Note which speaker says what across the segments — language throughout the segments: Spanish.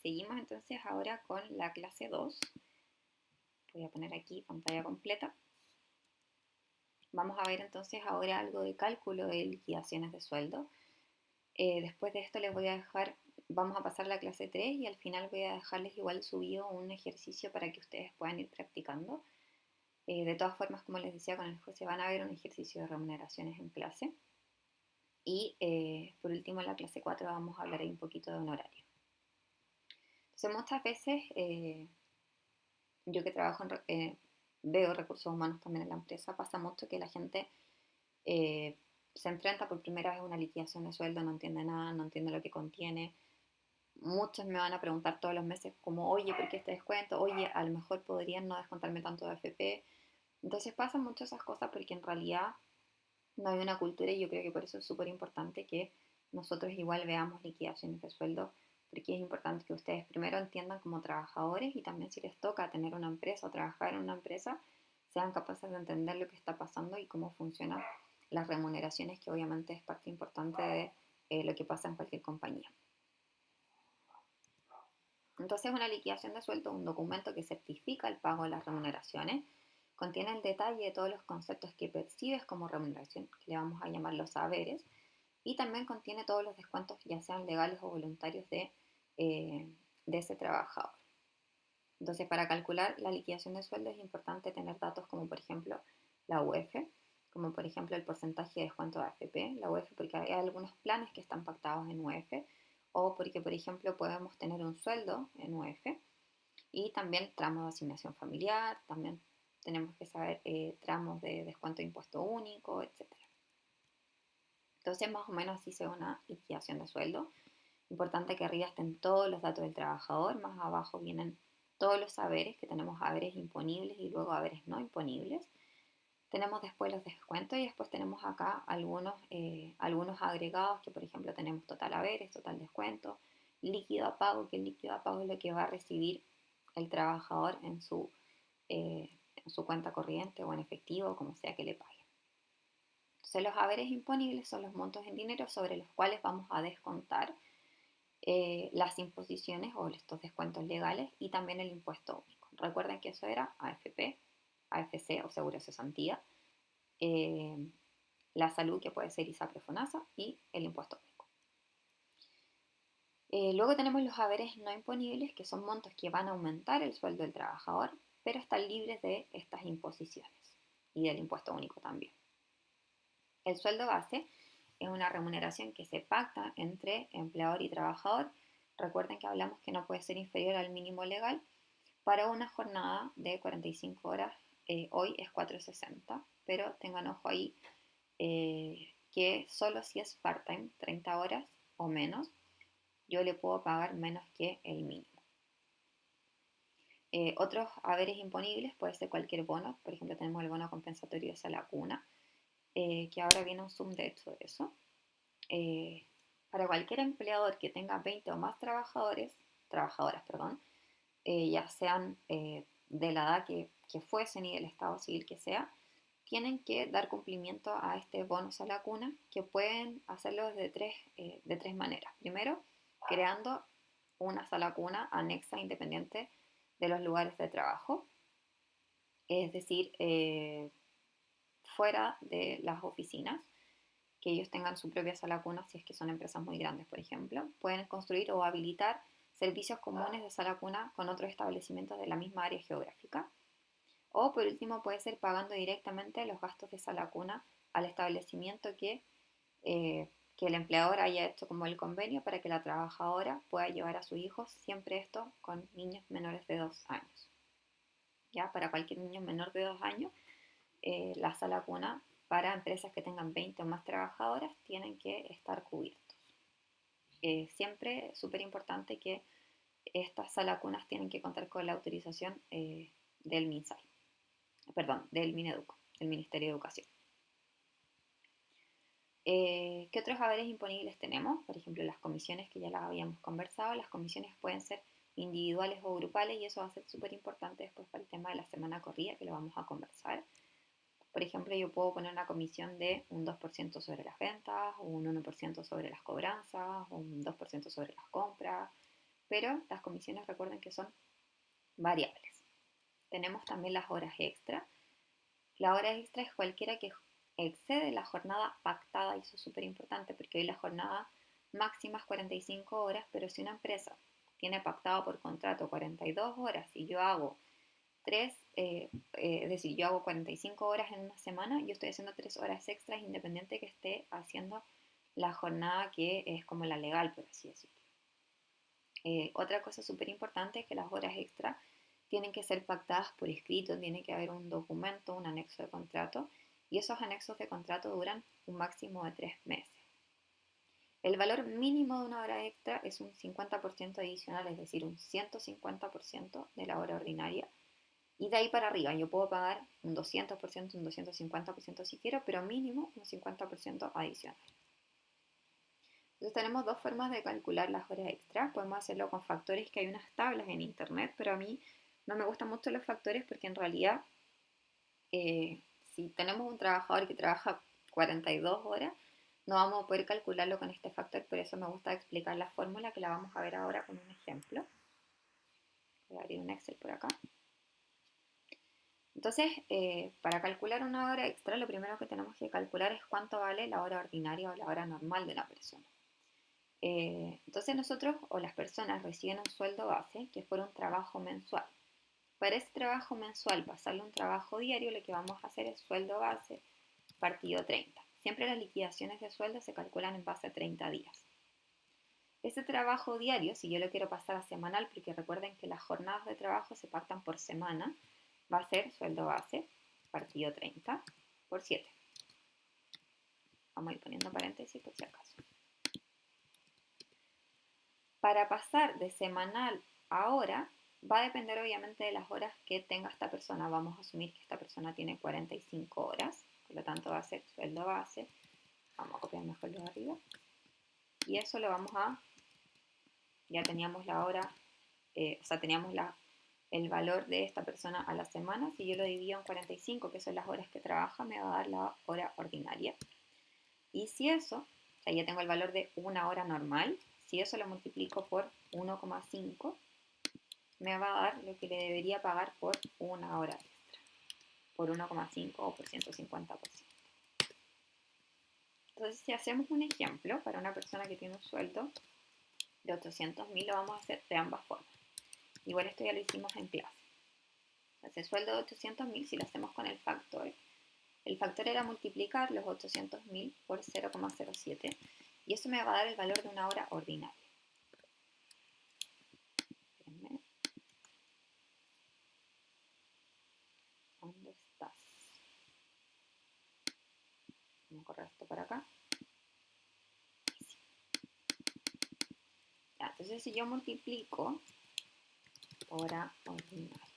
Speaker 1: Seguimos entonces ahora con la clase 2. Voy a poner aquí pantalla completa. Vamos a ver entonces ahora algo de cálculo de liquidaciones de sueldo. Después de esto les voy a dejar, vamos a pasar a la clase 3 y al final voy a dejarles igual subido un ejercicio para que ustedes puedan ir practicando. De todas formas, como les decía, con el José van a ver un ejercicio de remuneraciones en clase. Y por último en la clase 4 vamos a hablar ahí un poquito de honorario. Entonces muchas veces yo que trabajo veo recursos humanos también en la empresa, pasa mucho que la gente eh, se enfrenta por primera vez a una liquidación de sueldo, no entiende nada, no entiende lo que contiene. Muchos me van a preguntar todos los meses como, oye, ¿por qué este descuento? Oye, a lo mejor podrían no descontarme tanto de AFP. Entonces pasan muchas esas cosas porque en realidad no hay una cultura y yo creo que por eso es súper importante que nosotros igual veamos liquidaciones de sueldo, porque es importante que ustedes primero entiendan como trabajadores y también si les toca tener una empresa o trabajar en una empresa, sean capaces de entender lo que está pasando y cómo funcionan las remuneraciones, que obviamente es parte importante de lo que pasa en cualquier compañía. Entonces, una liquidación de sueldo es un documento que certifica el pago de las remuneraciones, contiene el detalle de todos los conceptos que percibes como remuneración, que le vamos a llamar los saberes, y también contiene todos los descuentos, ya sean legales o voluntarios, de ese trabajador. Entonces, para calcular la liquidación de sueldo es importante tener datos como, por ejemplo, la UEF, como por ejemplo el porcentaje de descuento de AFP, la UEF porque hay algunos planes que están pactados en UEF, o porque, por ejemplo, podemos tener un sueldo en UEF, y también tramos de asignación familiar, también tenemos que saber tramos de descuento de impuesto único, etcétera. Entonces, más o menos así se ve una liquidación de sueldo. Importante que arriba estén todos los datos del trabajador, más abajo vienen todos los saberes, que tenemos haberes imponibles y luego haberes no imponibles. Tenemos después los descuentos y después tenemos acá algunos agregados que, por ejemplo, tenemos total haberes, total descuento, líquido a pago, que el líquido a pago es lo que va a recibir el trabajador en su cuenta corriente o en efectivo, como sea que le pague. Entonces, los haberes imponibles son los montos en dinero sobre los cuales vamos a descontar las imposiciones o estos descuentos legales y también el impuesto único. Recuerden que eso era AFP, AFC o seguro de cesantía, eh, la salud que puede ser ISAPRE, FONASA y el impuesto único. Luego tenemos los haberes no imponibles, que son montos que van a aumentar el sueldo del trabajador, pero están libres de estas imposiciones y del impuesto único también. El sueldo base es una remuneración que se pacta entre empleador y trabajador. Recuerden que hablamos que no puede ser inferior al mínimo legal para una jornada de 45 horas. Hoy es 4,60, pero tengan ojo ahí que solo si es part-time, 30 horas o menos, yo le puedo pagar menos que el mínimo. Otros haberes imponibles puede ser cualquier bono. Por ejemplo, tenemos el bono compensatorio de sala cuna, que ahora viene un zoom de hecho de eso. Para cualquier empleador que tenga 20 o más trabajadoras, perdón, ya sean de la edad que fuesen y del estado civil que sea, tienen que dar cumplimiento a este bonus a la cuna, que pueden hacerlo de tres maneras. Primero, creando una sala cuna anexa independiente de los lugares de trabajo, es decir, fuera de las oficinas, que ellos tengan su propia sala cuna si es que son empresas muy grandes, por ejemplo. Pueden construir o habilitar servicios comunes de sala cuna con otros establecimientos de la misma área geográfica. O por último puede ser pagando directamente los gastos de sala cuna al establecimiento que el empleador haya hecho como el convenio para que la trabajadora pueda llevar a sus hijos, siempre esto con niños menores de 2 años. ¿Ya? Para cualquier niño menor de 2 años, la sala cuna para empresas que tengan 20 o más trabajadoras tienen que estar cubiertos. Siempre es súper importante que estas salas cunas tienen que contar con la autorización del MinSal, perdón, del Mineduco, del Ministerio de Educación. ¿Qué otros haberes imponibles tenemos? Por ejemplo, las comisiones que ya las habíamos conversado. Las comisiones pueden ser individuales o grupales y eso va a ser súper importante después para el tema de la semana corrida, que lo vamos a conversar. Por ejemplo, yo puedo poner una comisión de un 2% sobre las ventas, o un 1% sobre las cobranzas, o un 2% sobre las compras, pero las comisiones recuerden que son variables. Tenemos también las horas extra. La hora extra es cualquiera que excede la jornada pactada, y eso es súper importante porque hoy la jornada máxima es 45 horas, pero si una empresa tiene pactado por contrato 42 horas y yo hago es decir, yo hago 45 horas en una semana, yo estoy haciendo 3 horas extras independiente que esté haciendo la jornada que es como la legal, por así decirlo. Otra cosa súper importante es que las horas extras tienen que ser pactadas por escrito, tiene que haber un documento, un anexo de contrato, y esos anexos de contrato duran un máximo de 3 meses. El valor mínimo de una hora extra es un 50% adicional, es decir, un 150% de la hora ordinaria. Y de ahí para arriba, yo puedo pagar un 200%, un 250% si quiero, pero mínimo un 50% adicional. Entonces tenemos dos formas de calcular las horas extra. Podemos hacerlo con factores, que hay unas tablas en internet, pero a mí no me gustan mucho los factores porque en realidad si tenemos un trabajador que trabaja 42 horas, no vamos a poder calcularlo con este factor, por eso me gusta explicar la fórmula que la vamos a ver ahora con un ejemplo. Voy a abrir un Excel por acá. Entonces, para calcular una hora extra, lo primero que tenemos que calcular es cuánto vale la hora ordinaria o la hora normal de una persona. Entonces nosotros o las personas reciben un sueldo base, que es por un trabajo mensual. Para ese trabajo mensual, pasarle un trabajo diario, lo que vamos a hacer es sueldo base partido 30. Siempre las liquidaciones de sueldo se calculan en base a 30 días. Ese trabajo diario, si yo lo quiero pasar a semanal, porque recuerden que las jornadas de trabajo se pactan por semana, va a ser sueldo base partido 30 por 7. Vamos a ir poniendo paréntesis por si acaso. Para pasar de semanal a hora, va a depender obviamente de las horas que tenga esta persona. Vamos a asumir que esta persona tiene 45 horas, por lo tanto va a ser sueldo base. Vamos a copiar mejor lo de arriba. Y eso lo vamos a, ya teníamos la hora, teníamos el valor de esta persona a la semana. Si yo lo divido en 45, que son las horas que trabaja, me va a dar la hora ordinaria. Y si eso, o sea, ya tengo el valor de una hora normal, si eso lo multiplico por 1,5, me va a dar lo que le debería pagar por una hora extra, por 1,5 o por 150%. Entonces, si hacemos un ejemplo para una persona que tiene un sueldo de 800.000, lo vamos a hacer de ambas formas. Igual esto ya lo hicimos en clase. Entonces, el sueldo de 800.000, si lo hacemos con el factor era multiplicar los 800.000 por 0,07 y eso me va a dar el valor de una hora ordinaria. Espérenme. ¿Dónde estás? Vamos a correr esto para acá. Sí. Ya, entonces si yo multiplico hora ordinaria,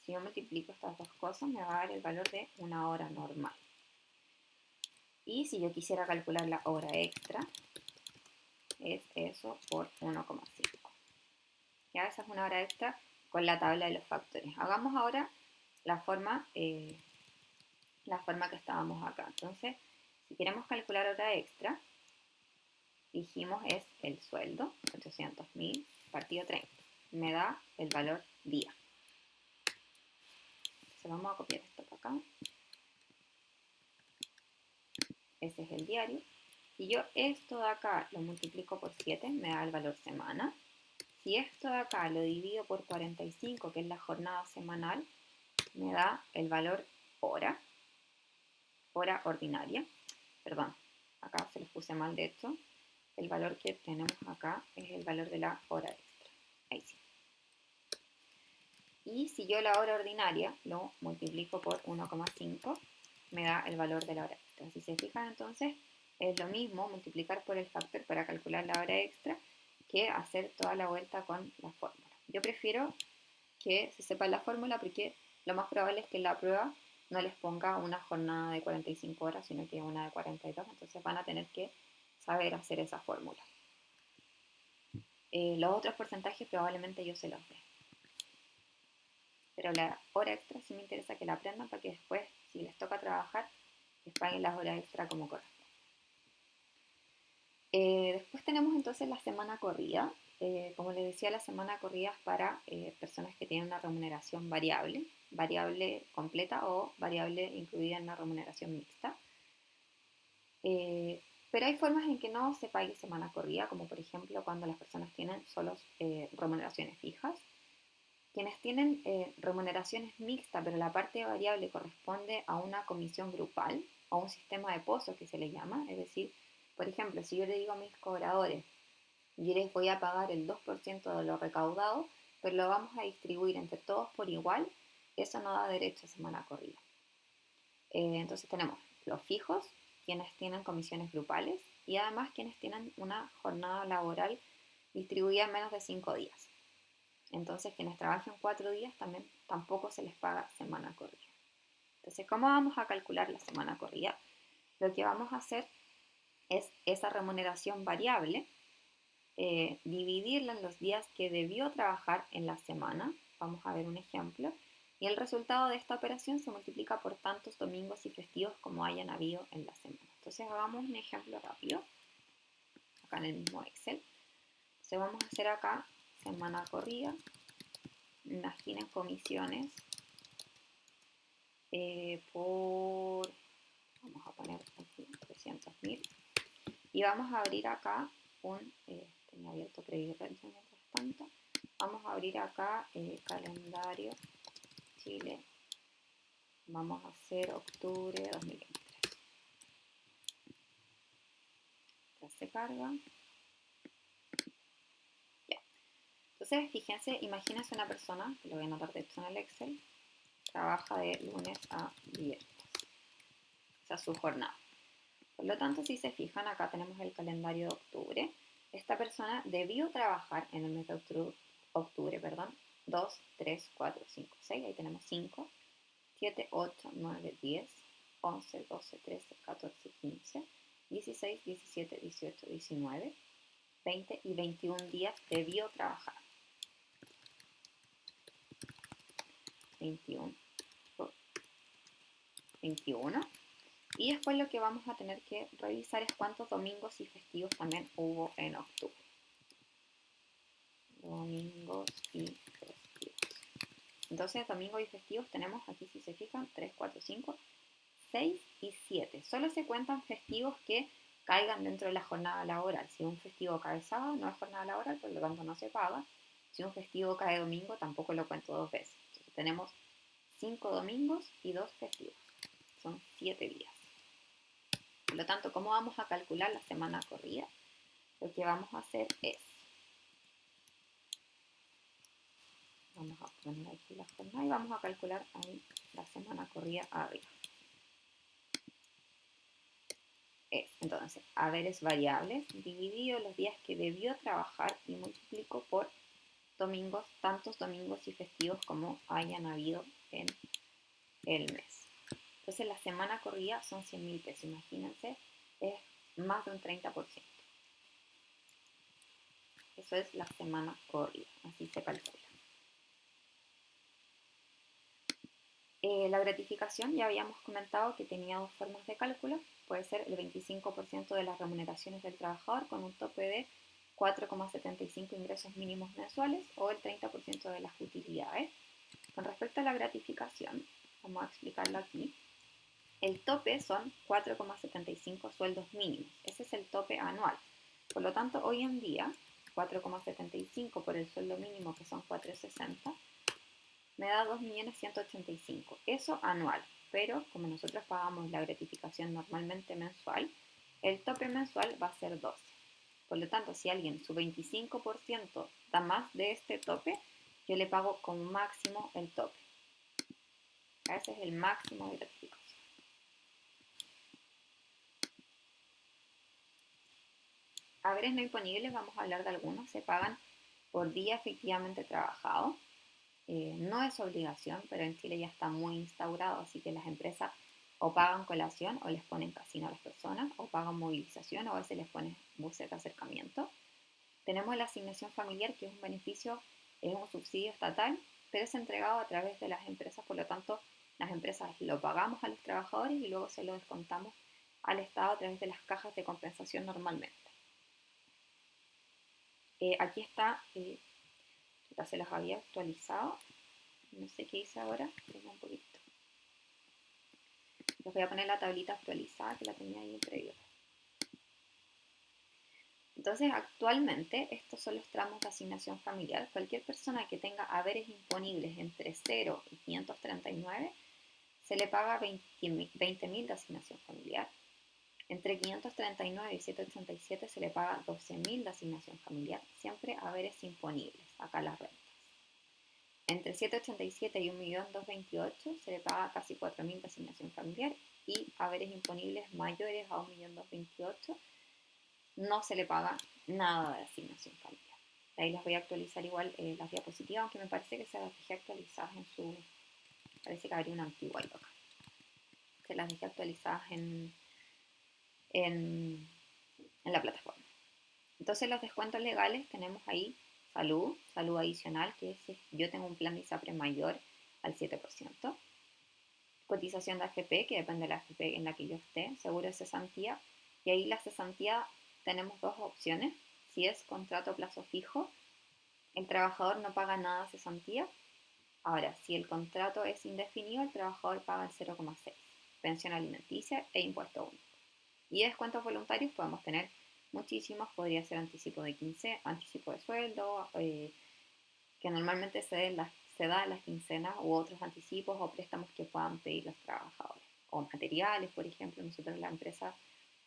Speaker 1: si yo multiplico estas dos cosas me va a dar el valor de una hora normal. Y si yo quisiera calcular la hora extra, es eso por 1,5. Ya esa es una hora extra con la tabla de los factores. Hagamos ahora la forma que estábamos acá. Entonces, si queremos calcular hora extra, dijimos es el sueldo, 800.000 partido 30. Me da el valor día. Entonces vamos a copiar esto para acá. Ese es el diario. Si yo esto de acá lo multiplico por 7, me da el valor semana. Si esto de acá lo divido por 45, que es la jornada semanal, me da el valor hora ordinaria. Perdón, acá se los puse mal de hecho. El valor que tenemos acá es el valor de la hora extra. Ahí sí. Y si yo la hora ordinaria lo multiplico por 1,5, me da el valor de la hora extra. Si se fijan entonces, es lo mismo multiplicar por el factor para calcular la hora extra que hacer toda la vuelta con la fórmula. Yo prefiero que se sepa la fórmula porque lo más probable es que en la prueba no les ponga una jornada de 45 horas, sino que una de 42, entonces van a tener que saber hacer esa fórmula. Los otros porcentajes probablemente yo se los dé. Pero la hora extra sí me interesa que la aprendan para que después, si les toca trabajar, les paguen las horas extra como corresponde. Después tenemos entonces la semana corrida. como les decía, la semana corrida es para personas que tienen una remuneración variable, variable completa o variable incluida en una remuneración mixta. Pero hay formas en que no se pague semana corrida, como por ejemplo cuando las personas tienen solo remuneraciones fijas. Quienes tienen remuneraciones mixtas, pero la parte variable corresponde a una comisión grupal o un sistema de pozos que se le llama, es decir, por ejemplo, si yo le digo a mis cobradores, yo les voy a pagar el 2% de lo recaudado, pero lo vamos a distribuir entre todos por igual, eso no da derecho a semana corrida. Entonces tenemos los fijos, quienes tienen comisiones grupales, y además quienes tienen una jornada laboral distribuida en menos de 5 días. Entonces quienes trabajen 4 días también tampoco se les paga semana corrida. Entonces, ¿cómo vamos a calcular la semana corrida? Lo que vamos a hacer es esa remuneración variable, dividirla en los días que debió trabajar en la semana. Vamos a ver un ejemplo. Y el resultado de esta operación se multiplica por tantos domingos y festivos como hayan habido en la semana. Entonces hagamos un ejemplo rápido, acá en el mismo Excel. Entonces vamos a hacer acá semana corrida. Imaginen comisiones vamos a poner aquí 300.000. Y vamos a abrir acá tenía abierto Credit Rental mientras tanto. Vamos a abrir acá calendario Chile. Vamos a hacer octubre de 2023. Ya se carga. Ya. Entonces, fíjense, imagínense una persona, que lo voy a anotar de hecho en el Excel, trabaja de lunes a viernes. O sea, su jornada. Por lo tanto, si se fijan, acá tenemos el calendario de octubre. Esta persona debió trabajar en el mes de octubre, 2, 3, 4, 5, 6, ahí tenemos 5, 7, 8, 9, 10, 11, 12, 13, 14, 15, 16, 17, 18, 19, 20 y 21 días debió trabajar. 21. Y después lo que vamos a tener que revisar es cuántos domingos y festivos también hubo en octubre. Domingos y festivos. Entonces, domingos y festivos tenemos aquí, si se fijan, 3, 4, 5, 6 y 7. Solo se cuentan festivos que caigan dentro de la jornada laboral. Si un festivo cae sábado, no es jornada laboral, por lo tanto no se paga. Si un festivo cae domingo, tampoco lo cuento 2 veces. Entonces, tenemos 5 domingos y 2 festivos. Son 7 días. Por lo tanto, ¿cómo vamos a calcular la semana corrida? Lo que vamos a hacer es, vamos a poner aquí la jornada y vamos a calcular ahí la semana corrida arriba. Entonces, haberes variables, dividido los días que debió trabajar y multiplico por domingos, tantos domingos y festivos como hayan habido en el mes. Entonces, la semana corrida son 100.000 pesos, imagínense, es más de un 30%. Eso es la semana corrida, así se calcula. La gratificación, ya habíamos comentado que tenía 2 formas de cálculo. Puede ser el 25% de las remuneraciones del trabajador con un tope de 4,75 ingresos mínimos mensuales o el 30% de las utilidades. Con respecto a la gratificación, vamos a explicarlo aquí. El tope son 4,75 sueldos mínimos. Ese es el tope anual. Por lo tanto, hoy en día, 4,75 por el sueldo mínimo, que son 4,60, me da 2.185.000. Eso anual. Pero como nosotros pagamos la gratificación normalmente mensual, el tope mensual va a ser 12. Por lo tanto, si alguien su 25% da más de este tope, yo le pago como máximo el tope. Ese es el máximo de gratificación. Haberes no imponibles, vamos a hablar de algunos. Se pagan por día efectivamente trabajado. No es obligación, pero en Chile ya está muy instaurado, así que las empresas o pagan colación o les ponen casino a las personas, o pagan movilización o a veces les ponen buses de acercamiento. Tenemos la asignación familiar, que es un beneficio, es un subsidio estatal, pero es entregado a través de las empresas, por lo tanto las empresas lo pagamos a los trabajadores y luego se lo descontamos al Estado a través de las cajas de compensación normalmente. Aquí está, ya se las había actualizado, no sé qué hice ahora, tengo un poquito. Les voy a poner la tablita actualizada que la tenía ahí en previo. Entonces, actualmente, estos son los tramos de asignación familiar. Cualquier persona que tenga haberes imponibles entre 0 y 539 se le paga 20.000 de asignación familiar. Entre 539 y 787 se le paga 12.000 de asignación familiar, siempre haberes imponibles, acá las rentas. Entre 787 y 1.228.000 se le paga casi 4.000 de asignación familiar y haberes imponibles mayores a 1.228.000 no se le paga nada de asignación familiar. Ahí les voy a actualizar igual las diapositivas, aunque me parece que se las dejé actualizadas en su... Parece que habría una antigua ahí acá. Se las dejé actualizadas en la plataforma. Entonces los descuentos legales tenemos ahí salud adicional, que es si yo tengo un plan de ISAPRE mayor al 7%. Cotización de AFP, que depende de la AFP en la que yo esté, seguro de cesantía. Y ahí la cesantía tenemos dos opciones. Si es contrato a plazo fijo, el trabajador no paga nada de cesantía. Ahora, si el contrato es indefinido, el trabajador paga el 0,6, pensión alimenticia e impuesto único. Y descuentos voluntarios podemos tener muchísimos, podría ser anticipo de 15, anticipo de sueldo, que normalmente se da en las quincenas, u otros anticipos o préstamos que puedan pedir los trabajadores. O materiales, por ejemplo, nosotros en la empresa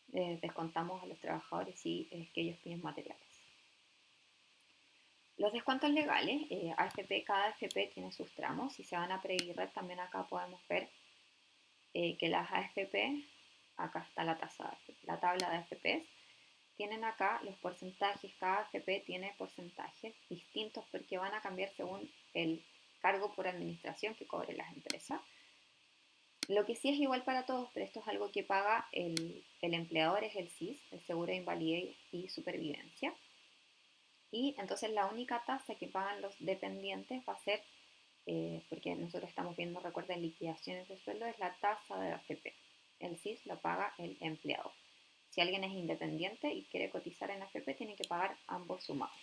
Speaker 1: descontamos a los trabajadores si es que ellos piden materiales. Los descuentos legales, AFP, cada AFP tiene sus tramos. Si se van a Previred, también acá podemos ver que las AFP, acá está la tabla de AFPs, tienen acá los porcentajes, cada AFP tiene porcentajes distintos porque van a cambiar según el cargo por administración que cobre las empresas. Lo que sí es igual para todos, pero esto es algo que paga el empleador, es el SIS, el Seguro de Invalidez y Supervivencia. Y entonces la única tasa que pagan los dependientes va a ser, porque nosotros estamos viendo, recuerden, liquidaciones de sueldo, es la tasa de AFP. El SIS lo paga el empleador. Si alguien es independiente y quiere cotizar en AFP, tiene que pagar ambos sumados.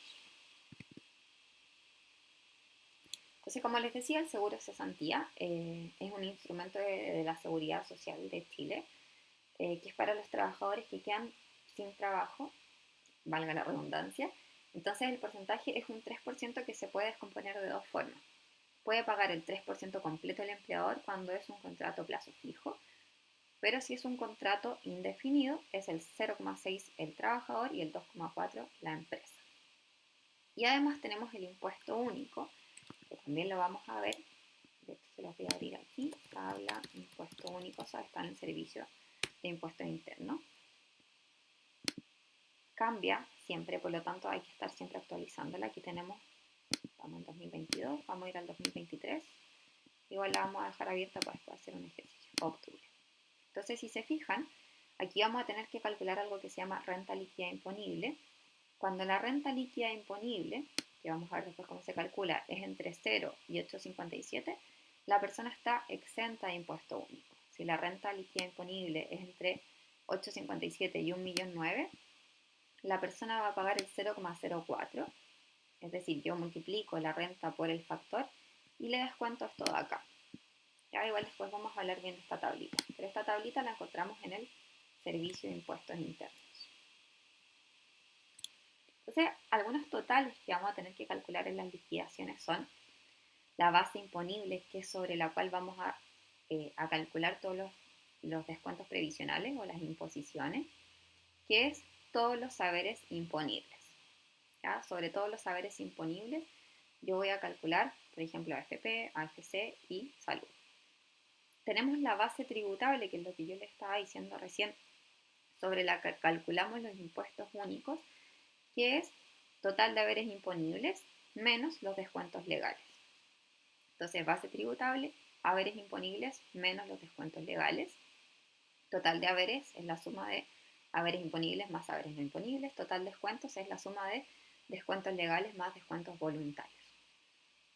Speaker 1: Entonces, como les decía, el seguro de cesantía es un instrumento de la Seguridad Social de Chile, que es para los trabajadores que quedan sin trabajo, valga la redundancia. Entonces, el porcentaje es un 3% que se puede descomponer de dos formas. Puede pagar el 3% completo el empleador cuando es un contrato a plazo fijo, pero si es un contrato indefinido, es el 0,6 el trabajador y el 2,4 la empresa. Y además tenemos el impuesto único, que también lo vamos a ver. De hecho, se los voy a abrir aquí. Tabla impuesto único, o sea, está en el servicio de impuestos internos. Cambia siempre, por lo tanto hay que estar siempre actualizándola. Aquí tenemos, vamos en 2022, vamos a ir al 2023. Igual la vamos a dejar abierta para después hacer un ejercicio, octubre. Entonces, si se fijan, aquí vamos a tener que calcular algo que se llama renta líquida imponible. Cuando la renta líquida imponible, que vamos a ver después cómo se calcula, es entre 0 y 8,57, la persona está exenta de impuesto único. Si la renta líquida imponible es entre 8,57 y 1.009.000, la persona va a pagar el 0,04, es decir, yo multiplico la renta por el factor y le descuento esto de acá. Ya igual después vamos a hablar bien de esta tablita, pero esta tablita la encontramos en el Servicio de Impuestos Internos. Entonces, algunos totales que vamos a tener que calcular en las liquidaciones son la base imponible, que es sobre la cual vamos a calcular todos los descuentos previsionales o las imposiciones, que es todos los saberes imponibles. ¿Ya? Sobre todos los saberes imponibles, yo voy a calcular, por ejemplo, AFP, AFC y salud. Tenemos la base tributable, que es lo que yo les estaba diciendo recién, sobre la que calculamos los impuestos únicos, que es total de haberes imponibles menos los descuentos legales. Entonces, base tributable, haberes imponibles menos los descuentos legales. Total de haberes es la suma de haberes imponibles más haberes no imponibles. Total descuentos es la suma de descuentos legales más descuentos voluntarios.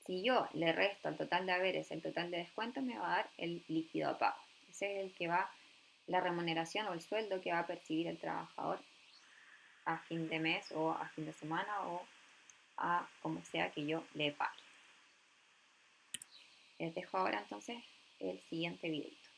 Speaker 1: Si yo le resto al total de haberes el total de descuentos, me va a dar el líquido a pago. Ese es el que va, la remuneración o el sueldo que va a percibir el trabajador a fin de mes o a fin de semana o a como sea que yo le pague. Les dejo ahora entonces el siguiente videito.